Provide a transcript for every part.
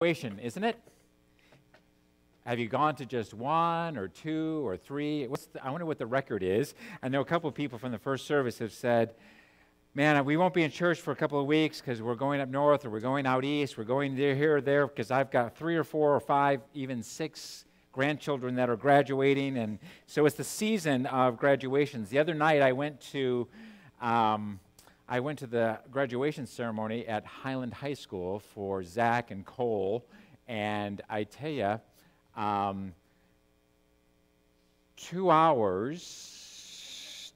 Graduation, isn't it? Have you gone to just one or two or three? I wonder what the record is. I know a couple of people from the first service have said, man, we won't be in church for a couple of weeks because we're going up north or we're going out east. We're going there, here, or there because I've got 3 or 4 or 5, even 6 grandchildren that are graduating. And so it's the season of graduations. The other night I went to the graduation ceremony at Highland High School for Zach and Cole. And I tell you, 2 hours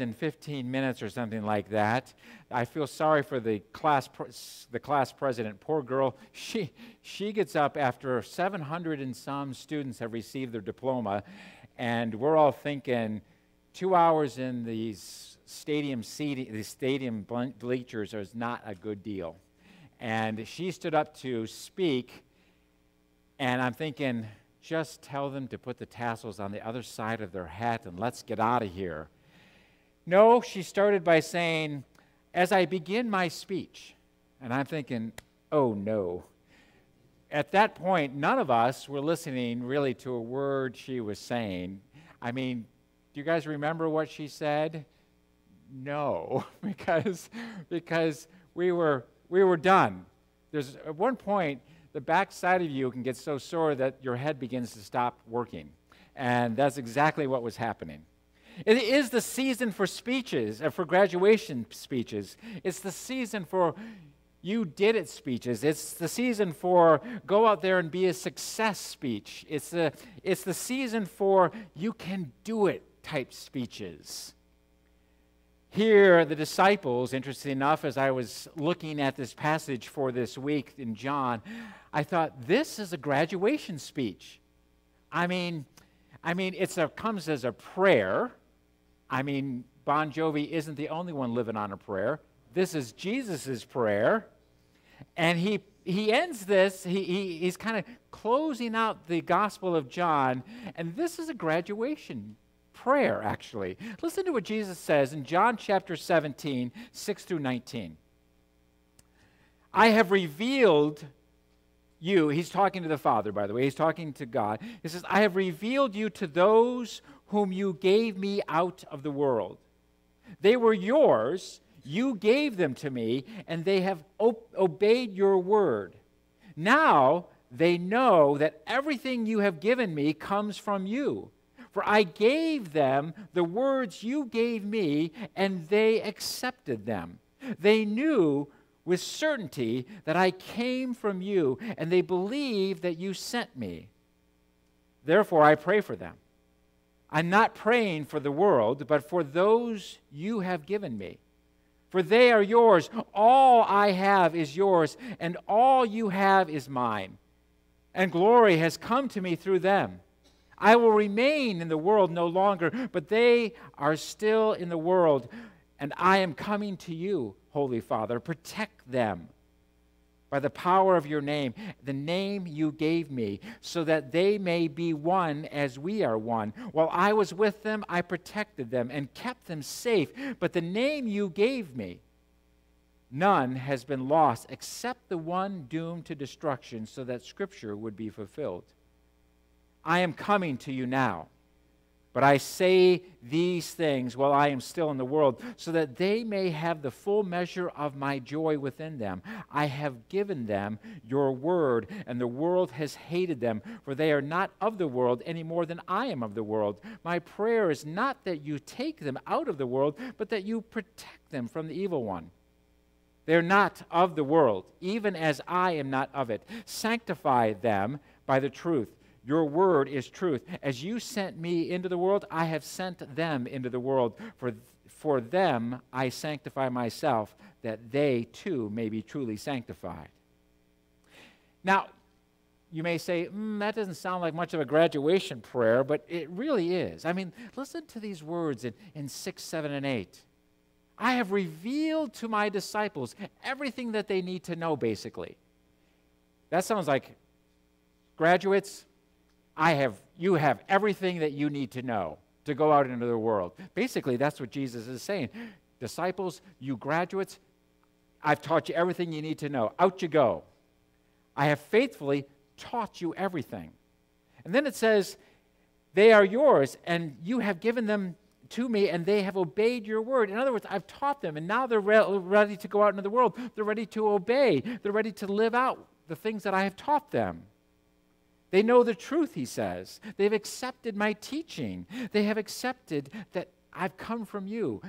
and 15 minutes or something like that. I feel sorry for the class president. Poor girl. She gets up after 700 and some students have received their diploma, and we're all thinking 2 hours in these stadium bleachers is not a good deal. And she stood up to speak, and I'm thinking, just tell them to put the tassels on the other side of their hat and let's get out of here. No, she started by saying, as I begin my speech, and I'm thinking, oh no. At that point, none of us were listening really to a word she was saying. I mean, do you guys remember what she said? No, because we were done. There's at one point, the back side of you can get so sore that your head begins to stop working. And that's exactly what was happening. It is the season for speeches, for graduation speeches. It's the season for you did it speeches. It's the season for go out there and be a success speech. It's the season for you can do it type speeches. Here, the disciples, interesting enough, as I was looking at this passage for this week in John, I thought, this is a graduation speech. I mean, it comes as a prayer. I mean, Bon Jovi isn't the only one living on a prayer. This is Jesus' prayer. And he ends this, he's kind of closing out the Gospel of John, and this is a graduation prayer, actually. Listen to what Jesus says in John chapter 17, 6 through 19. I have revealed you, he's talking to the Father, by the way, he's talking to God. He says, I have revealed you to those whom you gave me out of the world. They were yours, you gave them to me, and they have obeyed your word. Now they know that everything you have given me comes from you. For I gave them the words you gave me, and they accepted them. They knew with certainty that I came from you, and they believe that you sent me. Therefore, I pray for them. I'm not praying for the world, but for those you have given me. For they are yours. All I have is yours, and all you have is mine. And glory has come to me through them. I will remain in the world no longer, but they are still in the world, and I am coming to you, Holy Father. Protect them by the power of your name, the name you gave me, so that they may be one as we are one. While I was with them, I protected them and kept them safe. But the name you gave me, none has been lost except the one doomed to destruction, so that Scripture would be fulfilled. I am coming to you now, but I say these things while I am still in the world, so that they may have the full measure of my joy within them. I have given them your word, and the world has hated them, for they are not of the world any more than I am of the world. My prayer is not that you take them out of the world, but that you protect them from the evil one. They are not of the world, even as I am not of it. Sanctify them by the truth. Your word is truth. As you sent me into the world, I have sent them into the world. For them I sanctify myself, that they too may be truly sanctified. Now, you may say, that doesn't sound like much of a graduation prayer, but it really is. I mean, listen to these words in 6, 7, and 8. I have revealed to my disciples everything that they need to know, basically. That sounds like, graduates, you have everything that you need to know to go out into the world. Basically, that's what Jesus is saying. Disciples, you graduates, I've taught you everything you need to know. Out you go. I have faithfully taught you everything. And then it says, they are yours, and you have given them to me, and they have obeyed your word. In other words, I've taught them, and now they're ready to go out into the world. They're ready to obey. They're ready to live out the things that I have taught them. They know the truth, he says. They've accepted my teaching. They have accepted that I've come from you.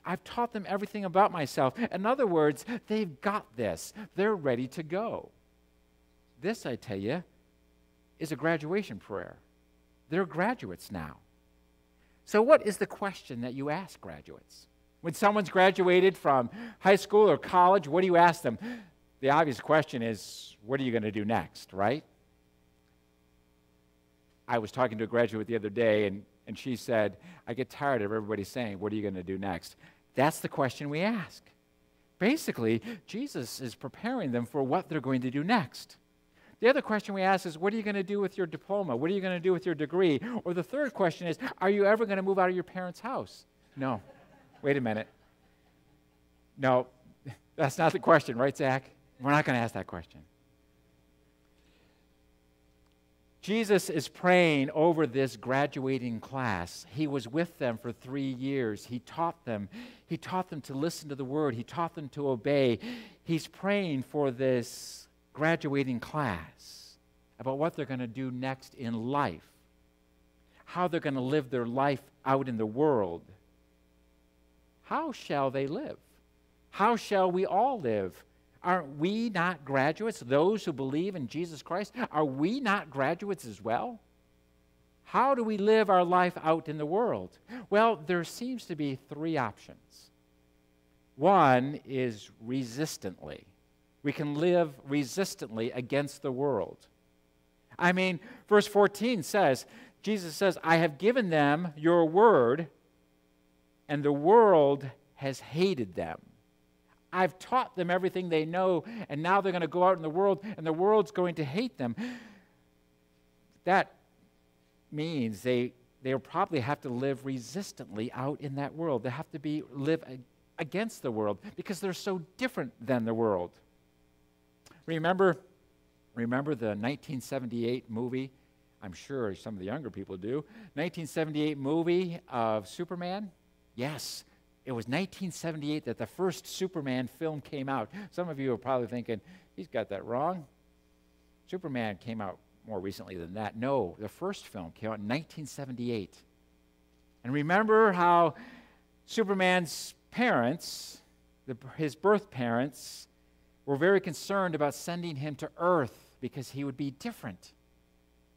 I've taught them everything about myself. In other words, they've got this. They're ready to go. This, I tell you, is a graduation prayer. They're graduates now. So what is the question that you ask graduates? When someone's graduated from high school or college, what do you ask them? The obvious question is, what are you going to do next, right? I was talking to a graduate the other day, and she said, I get tired of everybody saying, what are you going to do next? That's the question we ask. Basically, Jesus is preparing them for what they're going to do next. The other question we ask is, what are you going to do with your diploma? What are you going to do with your degree? Or the third question is, are you ever going to move out of your parents' house? No. Wait a minute. No, that's not the question, right, Zach? We're not going to ask that question. Jesus is praying over this graduating class. He was with them for 3 years. He taught them. He taught them to listen to the word. He taught them to obey. He's praying for this graduating class about what they're going to do next in life, how they're going to live their life out in the world. How shall they live? How shall we all live? Aren't we not graduates, those who believe in Jesus Christ? Are we not graduates as well? How do we live our life out in the world? Well, there seems to be 3 options. One is resistantly. We can live resistantly against the world. I mean, verse 14 says, Jesus says, I have given them your word, and the world has hated them. I've taught them everything they know, and now they're going to go out in the world, and the world's going to hate them. That means they'll probably have to live resistantly out in that world. They have to live against the world because they're so different than the world. Remember the 1978 movie? I'm sure some of the younger people do. 1978 movie of Superman? Yes. It was 1978 that the first Superman film came out. Some of you are probably thinking, he's got that wrong. Superman came out more recently than that. No, the first film came out in 1978. And remember how Superman's parents, his birth parents, were very concerned about sending him to Earth because he would be different.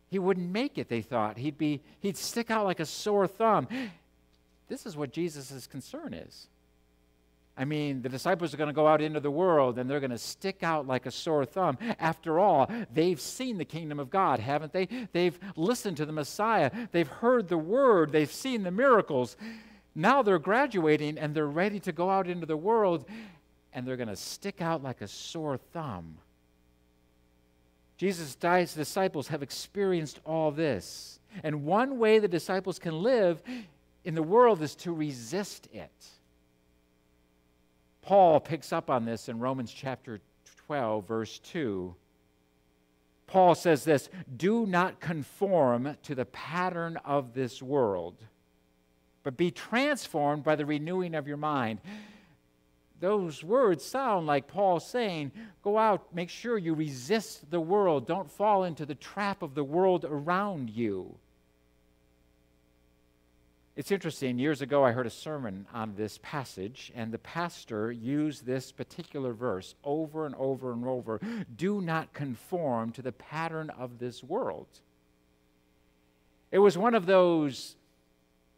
He wouldn't make it, they thought. He'd stick out like a sore thumb. This is what Jesus' concern is. I mean, the disciples are going to go out into the world and they're going to stick out like a sore thumb. After all, they've seen the kingdom of God, haven't they? They've listened to the Messiah. They've heard the word. They've seen the miracles. Now they're graduating and they're ready to go out into the world, and they're going to stick out like a sore thumb. Jesus' disciples have experienced all this. And one way the disciples can live in the world is to resist it. Paul picks up on this in Romans chapter 12, verse 2. Paul says this, do not conform to the pattern of this world, but be transformed by the renewing of your mind. Those words sound like Paul saying, go out, make sure you resist the world. Don't fall into the trap of the world around you. It's interesting, years ago I heard a sermon on this passage, and the pastor used this particular verse over and over and over. Do not conform to the pattern of this world. It was one of those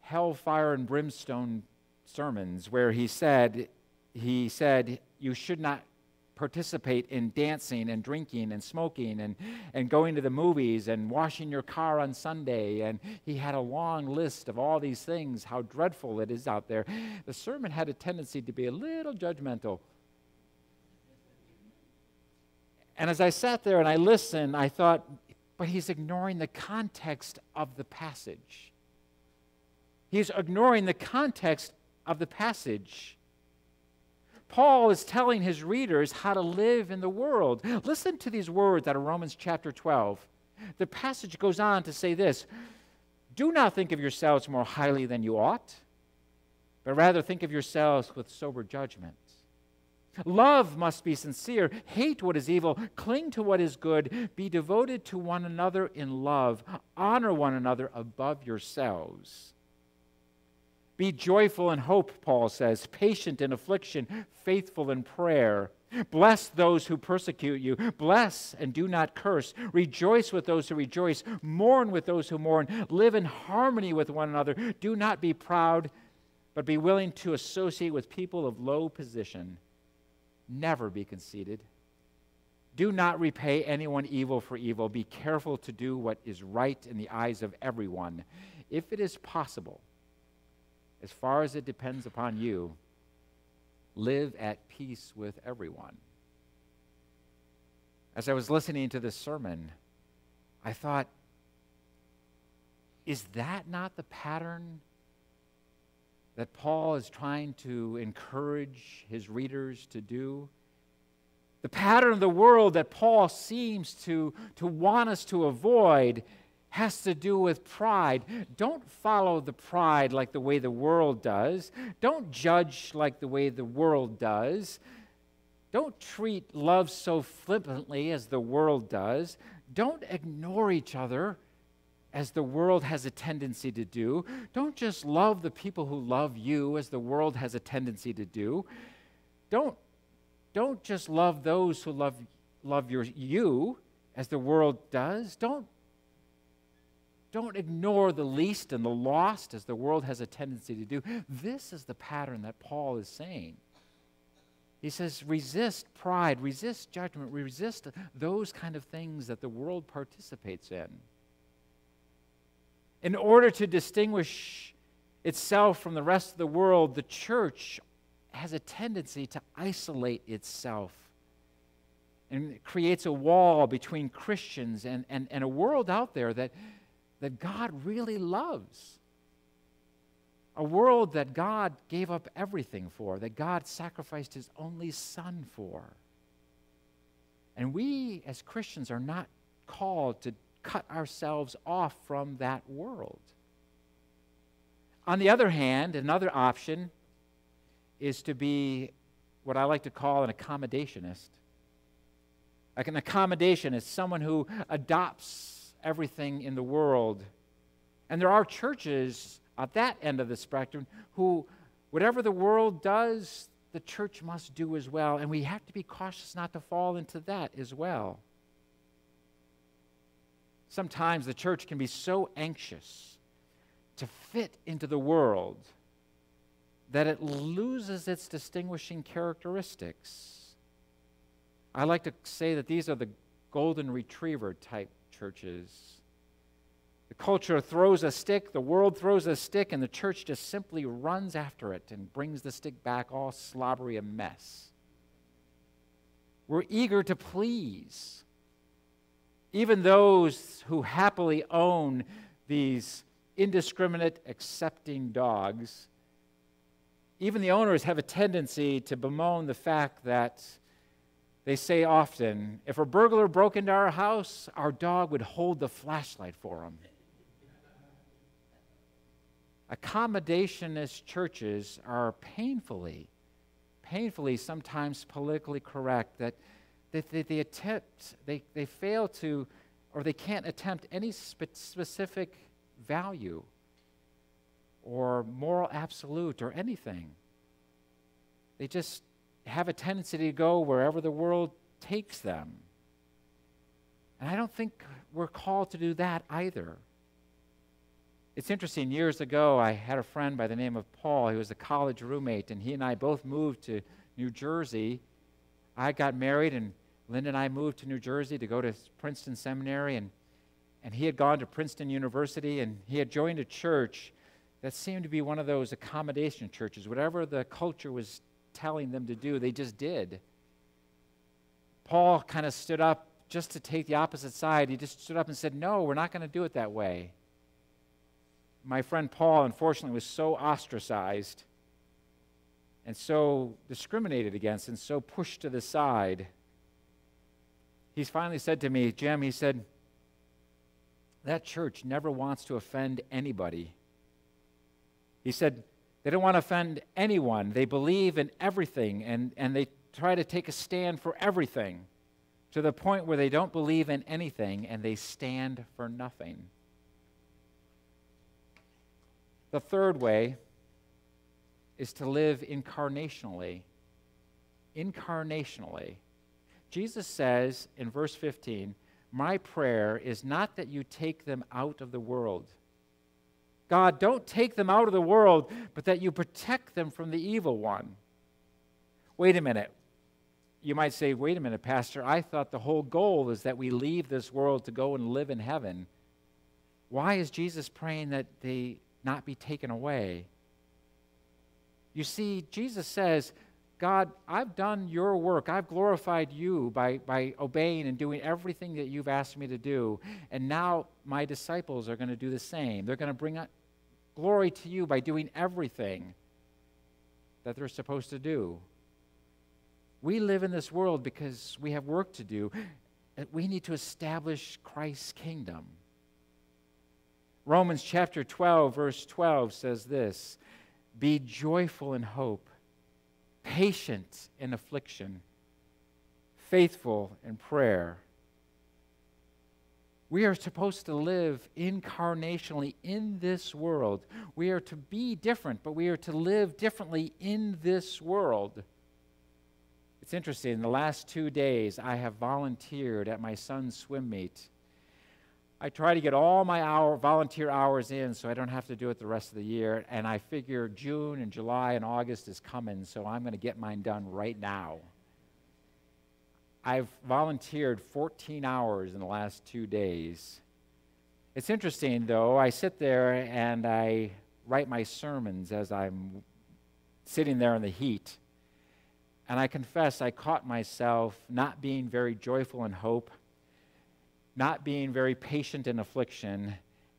hellfire and brimstone sermons where he said, you should not participate in dancing and drinking and smoking and going to the movies and washing your car on Sunday. And he had a long list of all these things, how dreadful it is out there. The sermon had a tendency to be a little judgmental. And as I sat there and I listened, I thought, but he's ignoring the context of the passage. He's ignoring the context of the passage. Paul is telling his readers how to live in the world. Listen to these words out of Romans chapter 12. The passage goes on to say this: "Do not think of yourselves more highly than you ought, but rather think of yourselves with sober judgment. Love must be sincere. Hate what is evil. Cling to what is good. Be devoted to one another in love. Honor one another above yourselves. Be joyful in hope," Paul says, "patient in affliction, faithful in prayer. Bless those who persecute you. Bless and do not curse. Rejoice with those who rejoice. Mourn with those who mourn. Live in harmony with one another. Do not be proud, but be willing to associate with people of low position. Never be conceited. Do not repay anyone evil for evil. Be careful to do what is right in the eyes of everyone. If it is possible, as far as it depends upon you, live at peace with everyone." As I was listening to this sermon, I thought, is that not the pattern that Paul is trying to encourage his readers to do? The pattern of the world that Paul seems to want us to avoid has to do with pride. Don't follow the pride like the way the world does. Don't judge like the way the world does. Don't treat love so flippantly as the world does. Don't ignore each other as the world has a tendency to do. Don't just love the people who love you as the world has a tendency to do. Don't just love those who love you as the world does. Don't ignore the least and the lost as the world has a tendency to do. This is the pattern that Paul is saying. He says, resist pride, resist judgment, resist those kind of things that the world participates in. In order to distinguish itself from the rest of the world, the church has a tendency to isolate itself, and it creates a wall between Christians and a world out there that God really loves. A world that God gave up everything for, that God sacrificed His only Son for. And we as Christians are not called to cut ourselves off from that world. On the other hand, another option is to be what I like to call an accommodationist. Like an accommodationist, someone who adopts everything in the world. And there are churches at that end of the spectrum who, whatever the world does, the church must do as well. And we have to be cautious not to fall into that as well. Sometimes the church can be so anxious to fit into the world that it loses its distinguishing characteristics. I like to say that these are the golden retriever type churches. The culture throws a stick, the world throws a stick, and the church just simply runs after it and brings the stick back all slobbery a mess. We're eager to please. Even those who happily own these indiscriminate, accepting dogs, even the owners have a tendency to bemoan the fact that they say often, if a burglar broke into our house, our dog would hold the flashlight for him. Accommodationist churches are painfully sometimes politically correct, that they fail to, or they can't attempt any specific value or moral absolute or anything. They just have a tendency to go wherever the world takes them. And I don't think we're called to do that either. It's interesting, years ago, I had a friend by the name of Paul. He was a college roommate, and he and I both moved to New Jersey. I got married, and Linda and I moved to New Jersey to go to Princeton Seminary, and he had gone to Princeton University, and he had joined a church that seemed to be one of those accommodation churches. Whatever the culture was telling them to do, they just did. Paul kind of stood up just to take the opposite side. He just stood up and said, no, we're not going to do it that way. My friend Paul, unfortunately, was so ostracized and so discriminated against and so pushed to the side. He's finally said to me, Jim, he said, that church never wants to offend anybody. He said, they don't want to offend anyone. They believe in everything, and they try to take a stand for everything to the point where they don't believe in anything and they stand for nothing. The third way is to live incarnationally. Incarnationally. Jesus says in verse 15, my prayer is not that you take them out of the world. God, don't take them out of the world, but that you protect them from the evil one. Wait a minute. You might say, wait a minute, Pastor, I thought the whole goal is that we leave this world to go and live in heaven. Why is Jesus praying that they not be taken away? You see, Jesus says, God, I've done your work. I've glorified you by obeying and doing everything that you've asked me to do. And now my disciples are going to do the same. They're going to bring glory to you by doing everything that they're supposed to do. We live in this world because we have work to do. We need to establish Christ's kingdom. Romans chapter 12, verse 12 says this, be joyful in hope, patient in affliction, faithful in prayer. We are supposed to live incarnationally in this world. We are to be different, but we are to live differently in this world. It's interesting, in the last 2 days, I have volunteered at my son's swim meet. I try to get all my volunteer hours in so I don't have to do it the rest of the year, and I figure June and July and August is coming, so I'm going to get mine done right now. I've volunteered 14 hours in the last 2 days. It's interesting, though. I sit there and I write my sermons as I'm sitting there in the heat, and I confess I caught myself not being very joyful in hope, not being very patient in affliction,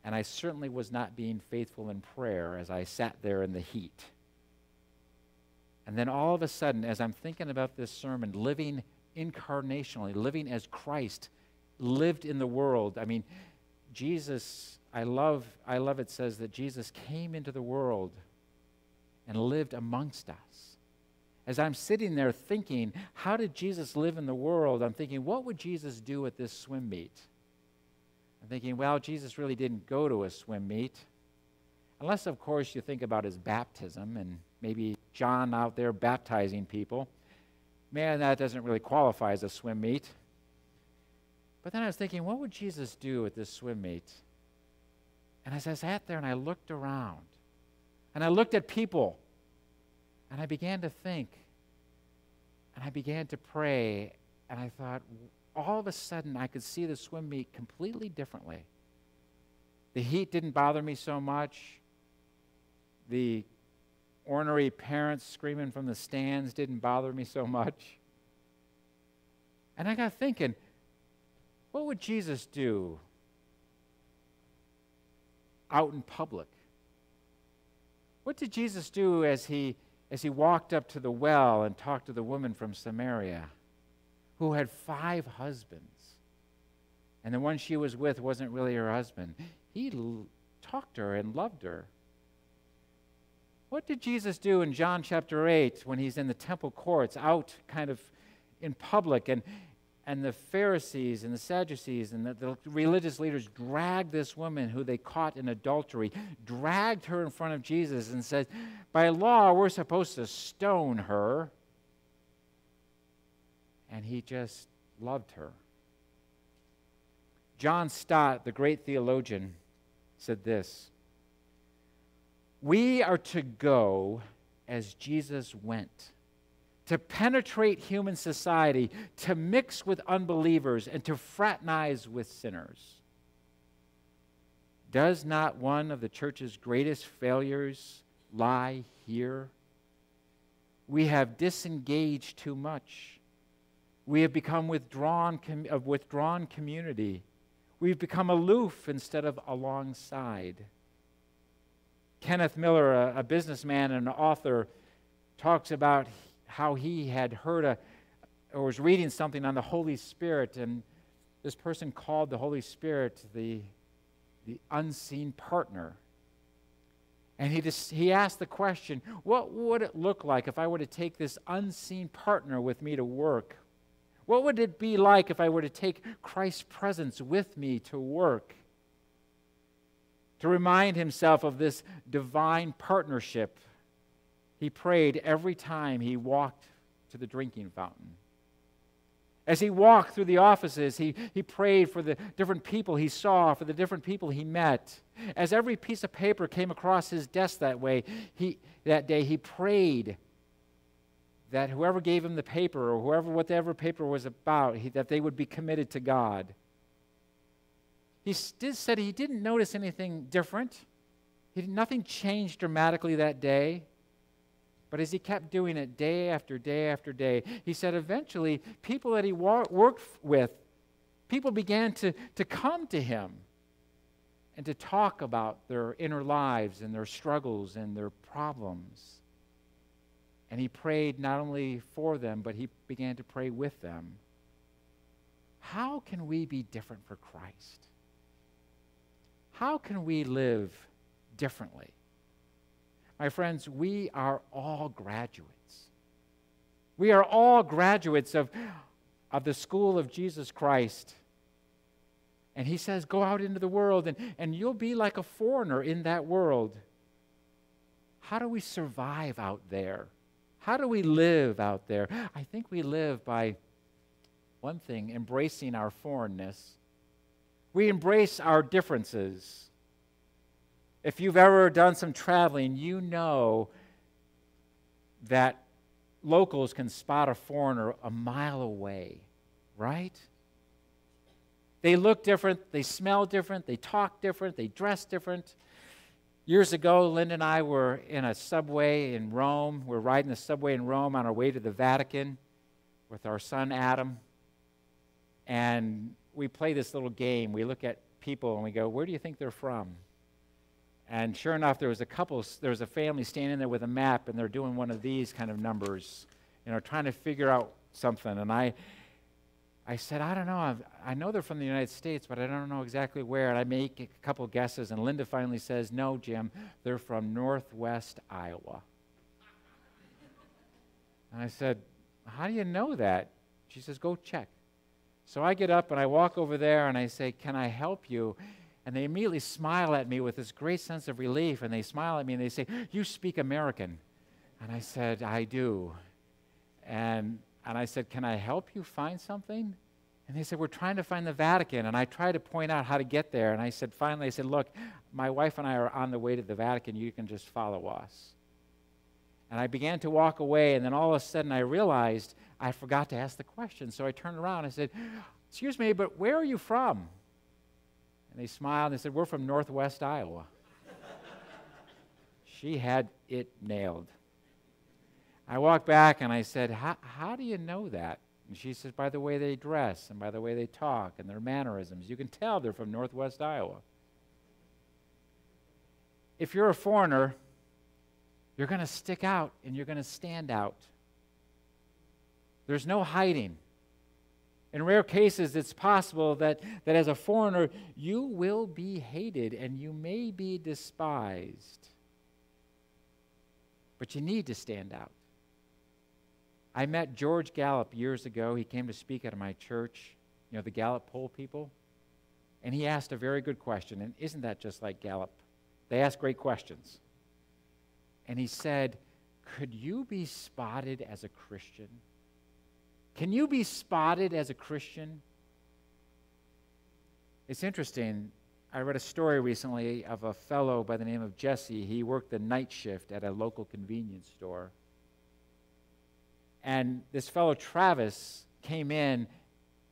and I certainly was not being faithful in prayer as I sat there in the heat. And then all of a sudden, as I'm thinking about this sermon, living incarnationally, living as Christ lived in the world. I mean, Jesus, I love it says that Jesus came into the world and lived amongst us. As I'm sitting there thinking, how did Jesus live in the world? I'm thinking, what would Jesus do at this swim meet? I'm thinking, well, Jesus really didn't go to a swim meet. Unless, of course, you think about his baptism and maybe John out there baptizing people. Man, that doesn't really qualify as a swim meet. But then I was thinking, what would Jesus do at this swim meet? And as I sat there and I looked around, and I looked at people, and I began to think, and I began to pray, and I thought, all of a sudden I could see the swim meet completely differently. The heat didn't bother me so much. The ornery parents screaming from the stands didn't bother me so much. And I got thinking, what would Jesus do out in public? What did Jesus do as he walked up to the well and talked to the woman from Samaria who had 5 husbands, and the one she was with wasn't really her husband? He talked to her and loved her. What did Jesus do in John chapter 8 when he's in the temple courts, out kind of in public, and the Pharisees and the Sadducees and the religious leaders dragged this woman who they caught in adultery, dragged her in front of Jesus and said, by law, we're supposed to stone her. And he just loved her. John Stott, the great theologian, said this, we are to go as Jesus went, to penetrate human society, to mix with unbelievers, and to fraternize with sinners. Does not one of the church's greatest failures lie here? We have disengaged too much. We have become a withdrawn community. We've become aloof instead of alongside. Kenneth Miller, a businessman and an author, talks about how he had heard or was reading something on the Holy Spirit, and this person called the Holy Spirit the unseen partner. And he asked the question, what would it look like if I were to take this unseen partner with me to work? What would it be like if I were to take Christ's presence with me to work? To remind himself of this divine partnership, he prayed every time he walked to the drinking fountain. As he walked through the offices, he prayed for the different people he saw, for the different people he met. As every piece of paper came across his desk that day, he prayed that whoever gave him the paper, or whatever paper was about, that they would be committed to God. He said he didn't notice anything different. Nothing changed dramatically that day. But as he kept doing it day after day after day, he said eventually people that he worked with, people began to come to him and to talk about their inner lives and their struggles and their problems. And he prayed not only for them, but he began to pray with them. How can we be different for Christ? How can we live differently? My friends, we are all graduates. We are all graduates of the school of Jesus Christ. And he says, go out into the world, and you'll be like a foreigner in that world. How do we survive out there? How do we live out there? I think we live by, one thing, embracing our foreignness. We embrace our differences. If you've ever done some traveling, you know that locals can spot a foreigner a mile away, right? They look different, they smell different, they talk different, they dress different. Years ago, Linda and I were in a subway in Rome. We're riding the subway in Rome on our way to the Vatican with our son Adam. And we play this little game. We look at people and we go, where do you think they're from? And sure enough, there was a family standing there with a map, and they're doing one of these kind of numbers, trying to figure out something. And I said, I don't know. I know they're from the United States, but I don't know exactly where. And I make a couple guesses, and Linda finally says, no, Jim, they're from Northwest Iowa. And I said, how do you know that? She says, go check. So I get up, and I walk over there, and I say, can I help you? And they immediately smile at me with this great sense of relief, and they smile at me, and they say, you speak American. And I said, I do. And I said, can I help you find something? And they said, we're trying to find the Vatican. And I tried to point out how to get there. And I said, finally, look, my wife and I are on the way to the Vatican. You can just follow us. And I began to walk away, and then all of a sudden I realized I forgot to ask the question. So I turned around and I said, excuse me, but where are you from? And they smiled and they said, we're from Northwest Iowa. She had it nailed. I walked back and I said, how do you know that? And she says, by the way they dress and by the way they talk and their mannerisms. You can tell they're from Northwest Iowa. If you're a foreigner, you're going to stick out and you're going to stand out. There's no hiding. In rare cases, it's possible that as a foreigner, you will be hated and you may be despised. But you need to stand out. I met George Gallup years ago. He came to speak at my church, the Gallup poll people. And he asked a very good question. And isn't that just like Gallup? They ask great questions. And he said, could you be spotted as a Christian? Can you be spotted as a Christian? It's interesting. I read a story recently of a fellow by the name of Jesse. He worked the night shift at a local convenience store. And this fellow Travis came in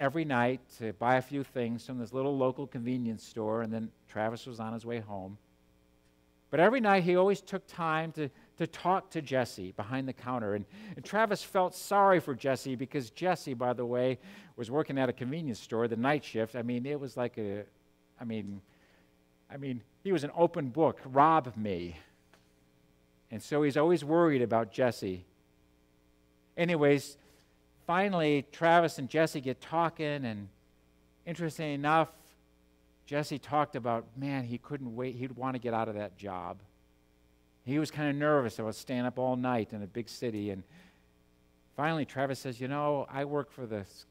every night to buy a few things from this little local convenience store, and then Travis was on his way home. But every night he always took time to talk to Jesse behind the counter. And Travis felt sorry for Jesse because Jesse, by the way, was working at a convenience store, the night shift. It was like he was an open book, rob me. And so he's always worried about Jesse. Anyways, finally, Travis and Jesse get talking, and interesting enough, Jesse talked about, man, he couldn't wait. He'd want to get out of that job. He was kind of nervous about staying up all night in a big city. And finally, Travis says, I work for this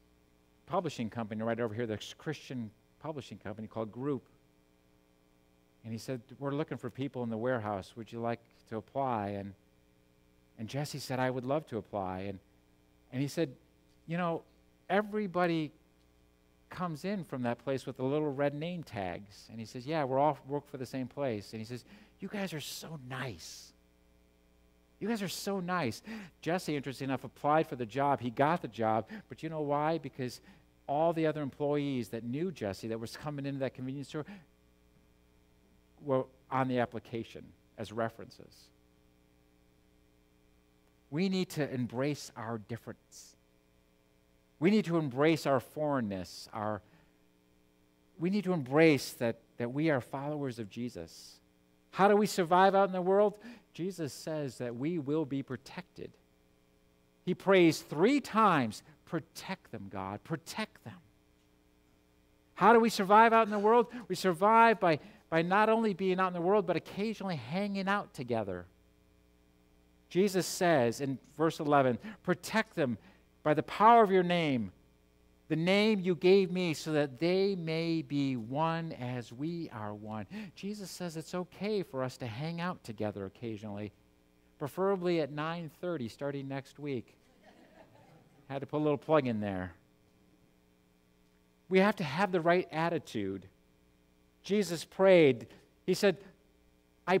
publishing company right over here, this Christian publishing company called Group. And he said, we're looking for people in the warehouse. Would you like to apply? And Jesse said, I would love to apply. And he said, everybody comes in from that place with the little red name tags. And he says, yeah, we're all work for the same place. And he says, you guys are so nice. You guys are so nice. Jesse, interesting enough, applied for the job. He got the job. But you know why? Because all the other employees that knew Jesse that was coming into that convenience store were on the application as references. We need to embrace our difference. We need to embrace our foreignness. We need to embrace that we are followers of Jesus. How do we survive out in the world? Jesus says that we will be protected. He prays 3 times, protect them, God, protect them. How do we survive out in the world? We survive by not only being out in the world, but occasionally hanging out together. Jesus says in verse 11, protect them by the power of your name, the name you gave me, so that they may be one as we are one. Jesus says it's okay for us to hang out together occasionally, preferably at 9:30 starting next week. Had to put a little plug in there. We have to have the right attitude. Jesus prayed. He said, I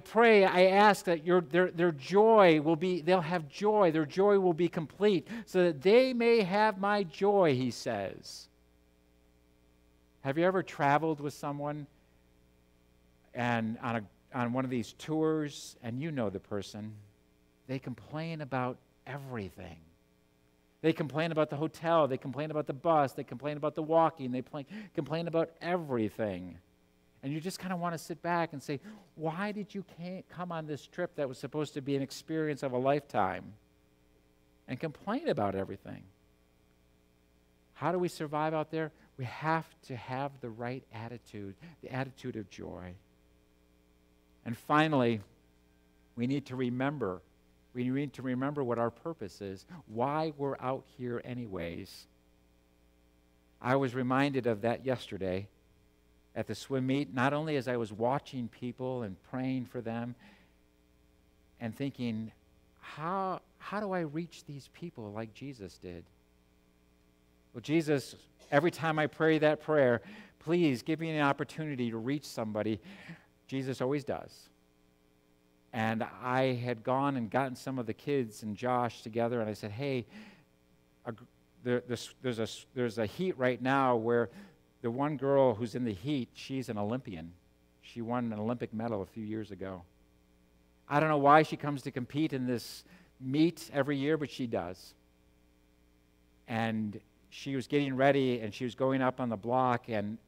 ask that their joy will be, they'll have joy, their joy will be complete, so that they may have my joy, he says. Have you ever traveled with someone and on one of these tours, and you know the person, they complain about everything. They complain about the hotel, they complain about the bus, they complain about the walking, they complain about everything. And you just kind of want to sit back and say, why did you come on this trip that was supposed to be an experience of a lifetime and complain about everything? How do we survive out there? We have to have the right attitude, the attitude of joy. And finally, we need to remember what our purpose is, why we're out here anyways. I was reminded of that yesterday at the swim meet, not only as I was watching people and praying for them and thinking, how do I reach these people like Jesus did? Well, Jesus, every time I pray that prayer, please give me an opportunity to reach somebody. Jesus always does. And I had gone and gotten some of the kids and Josh together, and I said, hey, there's a heat right now where the one girl who's in the heat, she's an Olympian. She won an Olympic medal a few years ago. I don't know why she comes to compete in this meet every year, but she does. And she was getting ready, and she was going up on the block, and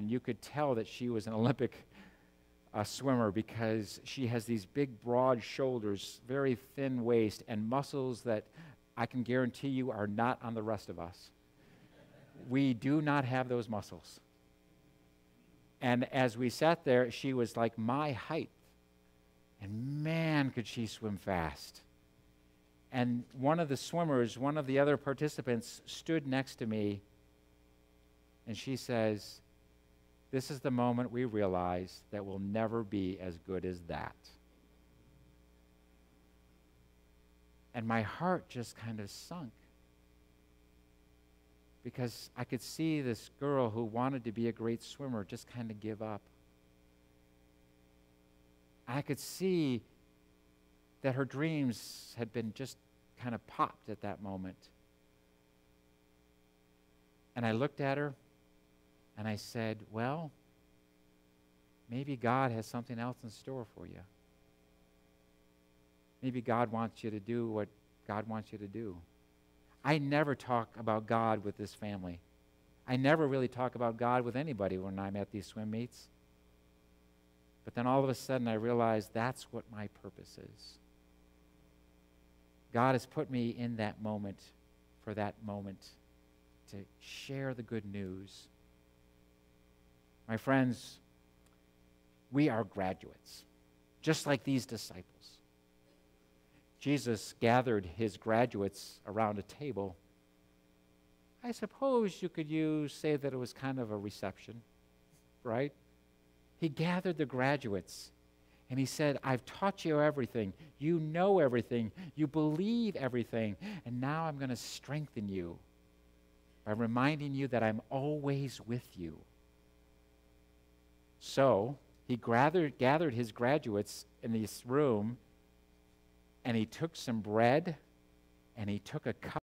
you could tell that she was an Olympic swimmer because she has these big, broad shoulders, very thin waist, and muscles that I can guarantee you are not on the rest of us. We do not have those muscles. And as we sat there, she was like my height. And man, could she swim fast. And one of the other participants stood next to me, and she says, this is the moment we realize that we'll never be as good as that. And my heart just kind of sunk. Because I could see this girl who wanted to be a great swimmer just kind of give up. I could see that her dreams had been just kind of popped at that moment. And I looked at her and I said, well, maybe God has something else in store for you. Maybe God wants you to do what God wants you to do. I never talk about God with this family. I never really talk about God with anybody when I'm at these swim meets. But then all of a sudden I realized that's what my purpose is. God has put me in that moment, for that moment, to share the good news. My friends, we are graduates, just like these disciples. Jesus gathered his graduates around a table. I suppose you could say that it was kind of a reception, right? He gathered the graduates, and he said, I've taught you everything. You know everything. You believe everything. And now I'm going to strengthen you by reminding you that I'm always with you. So he gathered his graduates in this room, and he took some bread, and he took a cup.